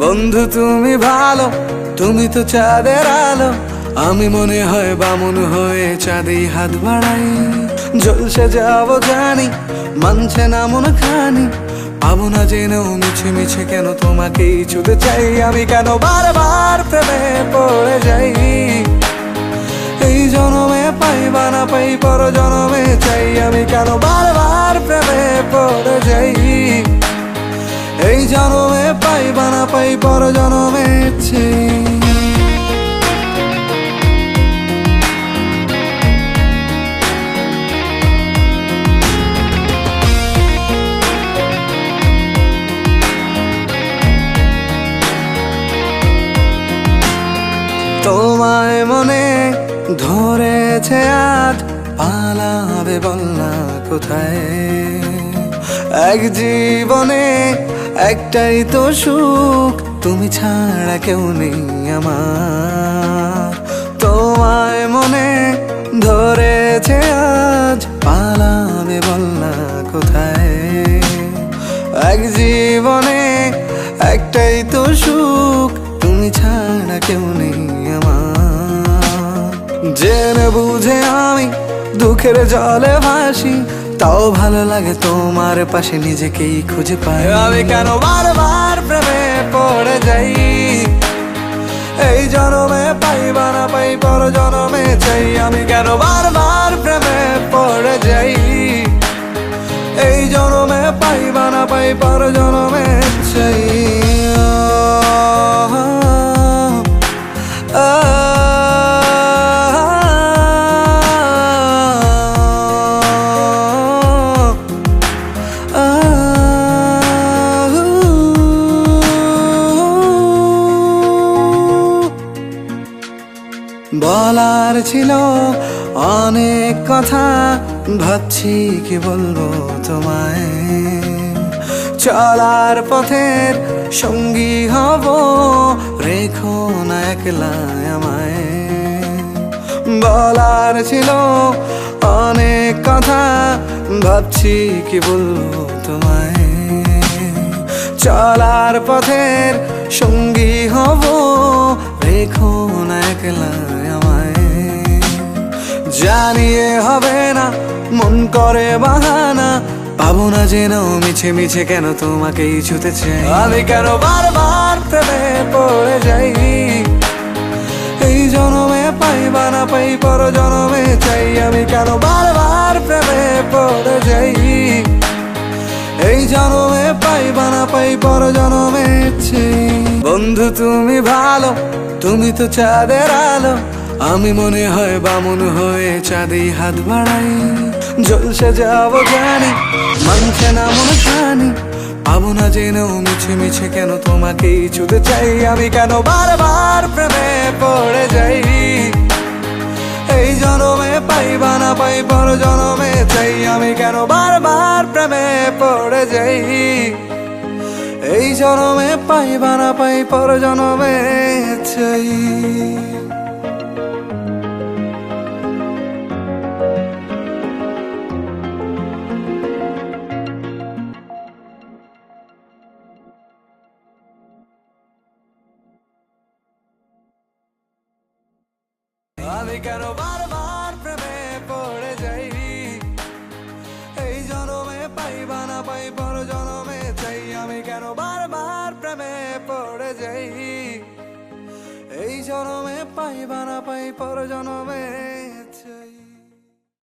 বন্ধু তুমি ভালো, তুমি তো চাঁদের আলো। আমি মনে হয় বামুন হয়ে চাঁদে হাত বাড়াই। জলসে যাব জানি, মানছে না মন খানি। পাবো না জেনেও মিছে মিছে কেন তোমাকেই ছুতে চাই। আমি কেন বারবার প্রেমে পড়ে যাই। এই জনমে পাই বা না পাই, পর জনমে চাই। আমি কেন বারবার প্রেমে পড়ে যাই। এই জনমে পাই বা না পাই, পর জনমে চাই। তোমায় মনে ধরেছে আজ, পালাবে বল না কোথায়। এক জীবনে একটাই তো সুখ, তুমি ছাড়া কেউ নেই আমার। তোমায় মনে ধরেছে আজ, পালাবে বল না কোথায়। এক জীবনে একটাই তো সুখ, তুমি ছাড়া কেউ নেই আমার। জেনে বুঝে আমি দুঃখের জলে ভাসি, তাও ভালো লাগে তোমার পাশে নিজেকেই খুঁজে পাই। আমি কেন বারবার প্রেমে পড়ে যাই। এই জনমে পাই বা না পাই, পর জনমে চাই। আমি কেন বারবার প্রেমে পড়ে যাই। এই জনমে পাই বা না পাই, পর জনমে চাই। বলার ছিল অনেক কথা, ভাবছি কি বলবো তোমায়। চলার পথের সঙ্গী হব, রেখো না একলা আমায়। বলার ছিল অনেক কথা, ভাবছি কি বলবো তোমায়। চলার পথের সঙ্গী হব, রেখো না একলা আমায়। জানিয়ে হবে না, মন করে বাহানা। পাবো না জেনেও মিছে মিছে কেন তোমাকেই ছুতে চাই। আমি কেন বারবার প্রেমে পড়ে যাই। এই জনমে পাই বা না পাই, পর জনমে চাই। আমি কেন বারবার প্রেমে পড়ে যাই। এই জনমে পাই বা না পাই, পর জনমে চাই। বন্ধু তুমি ভালো, তুমি তো চাঁদের আলো। আমি মনে হয় বামুন হয়ে চাঁদে হাত বাড়াই। জলসে যাব জানি, মানছে না মন খানি। পাবো না জেনেও মিছে মিছে কেন তোমাকেই ছুতে চাই। আমি কেন বারবার প্রেমে পড়ে যাই। এই জনমে পাই বা না পাই, পর জনমে চাই। আমি কেন বারবার প্রেমে পড়ে যাই। এই জনমে পাই বা না পাই, পর জনমে চাই। আমি কেন বারবার প্রেমে পড়ে যাই। এই জনমে পাই বা না পাই, পর জনমে চাই। আমি কেন বারবার প্রেমে পড়ে যাই। এই জনমে পাই বা না পাই, পর জনমে